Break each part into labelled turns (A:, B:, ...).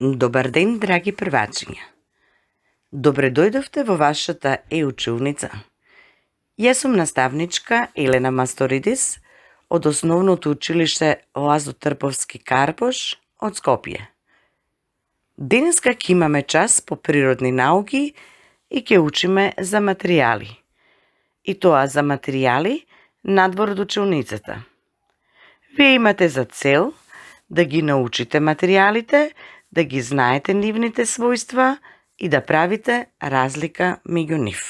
A: Добар ден, драги првачиња. Добре дојдовте во вашата училница. Јас сум наставничка Елена Масторидис од Основното училиште Лазо Трповски Карпош од Скопје. Денеска ќе имаме час по природни науки и ќе учиме за материјали. И тоа за материјали надвор од училницата. Вие имате за цел да ги научите материјалите, да ги знаете нивните својства и да правите разлика меѓу нив.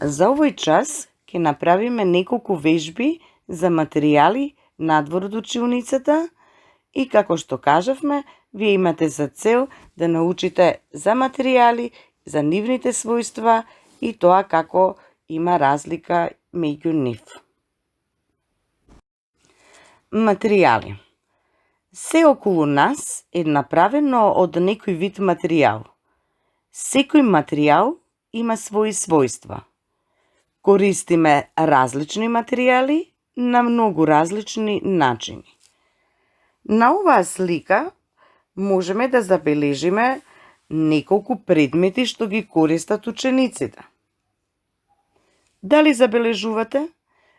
A: За овој час ќе направиме неколку вежби за материјали надвор од училницата и како што кажавме, вие имате за цел да научите за материјали, за нивните својства и тоа како има разлика меѓу нив. Материјали. Се околу нас е направено од некој вид материјал. Секој материјал има своји својства. Користиме различни материјали на многу различни начини. На оваа слика можеме да забележиме неколку предмети што ги користат учениците. Дали забележувате?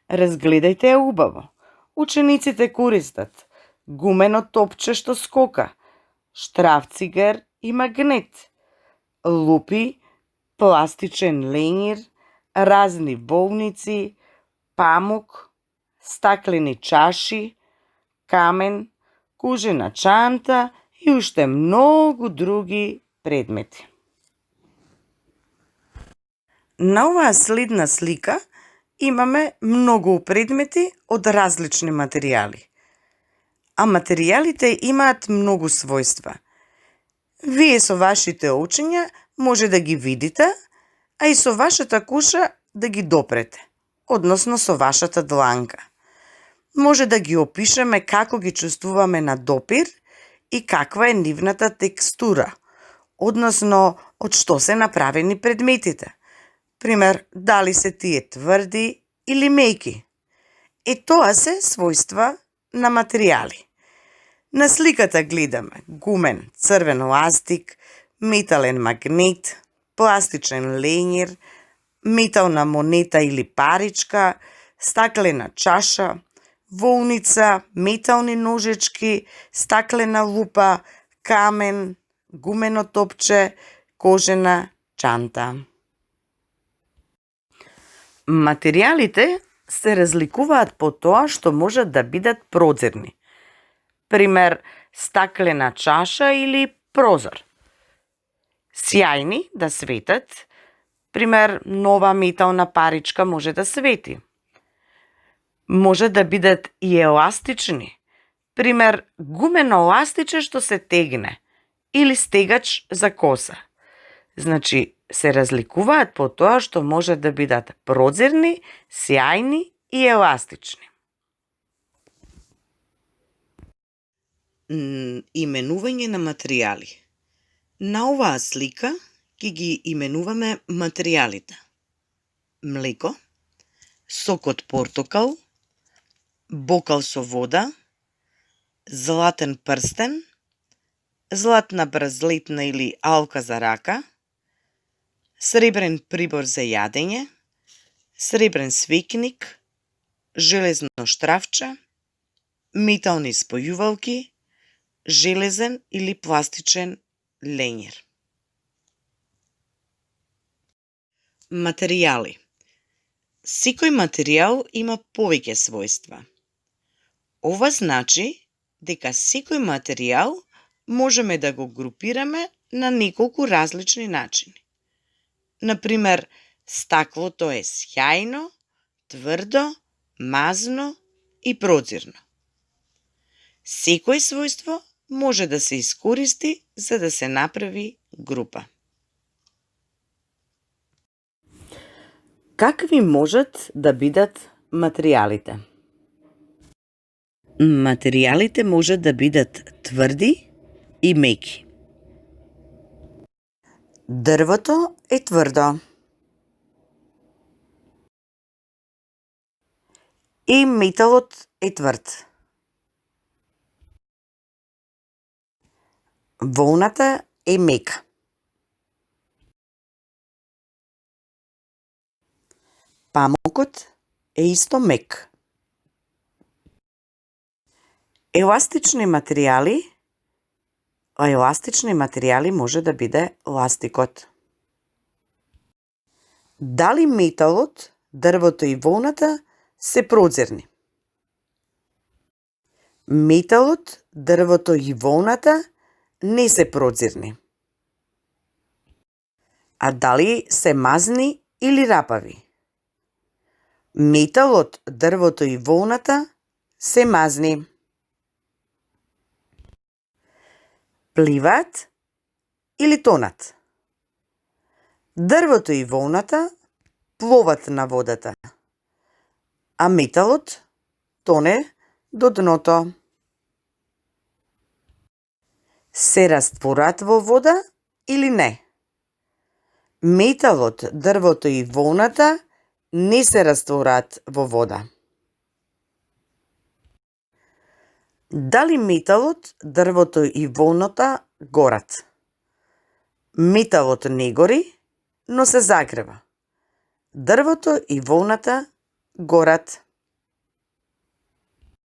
A: Разгледајте ја убаво. Учениците користат гумено топче што скока, штрафцигер и магнет, лупи, пластичен ленјер, разни волници, памук, стаклени чаши, камен, кожена чанта и уште многу други предмети. На оваа следна слика имаме многу предмети од различни материјали. А материјалите имаат многу својства. Вие со вашите очиња може да ги видите, а и со вашата куша да ги допрете, односно со вашата дланка. Може да ги опишеме како ги чувствуваме на допир и каква е нивната текстура, односно од што се направени предметите. Пример, дали се тие тврди или меки. Тоа се својства на материјали. На сликата гледаме гумен црвен ластик, метален магнет, пластичен ленјер, метална монета или паричка, стаклена чаша, волница, метални ножички, стаклена лупа, камен, гумено топче, кожена чанта. Материјалите се разликуваат по тоа што можат да бидат прозирни. Пример, стаклена чаша или прозор. Сјајни да светат. Пример, нова метална паричка може да свети. Може да бидат и еластични. Пример, гумено ластиче што се тегне или стегач за коса. Значи, се разликуваат по тоа што може да бидат прозирни, сјајни и еластични. Именување на материјали. На оваа слика ќе ги именуваме материјалите. Млеко, сок од портокал, бокал со вода, златен прстен, златна бразлетна или алка за рака, сребрен прибор за јадење, сребрен свеќник, железно штрафче, метални спојувалки, железен или пластичен ленјер. Материјали. Секој материјал има повеќе својства. Ова значи дека секој материјал можеме да го групираме на неколку различни начини. Например, стаклото е сјајно, тврдо, мазно и прозирно. Секој својство може да се искористи за да се направи група. Какви можат да бидат материјалите? Материјалите можат да бидат тврди и меки. Дрвото е тврдо. И металот е тврд. Волната е мека. Памукот е исто мек. Еластични материјали може да биде ластикот. Дали металот, дрвото и волната се прозирни? Металот, дрвото и волната не се прозирни. А дали се мазни или рапави? Металот, дрвото и волната се мазни. Пливаат или тонат? Дрвото и волната пловат на водата, а металот тоне до дното. Се раствораат во вода или не? Металот, дрвото и волната не се раствораат во вода. Дали металот, дрвото и волната горат? Металот не гори, но се загрева. Дрвото и волната горат.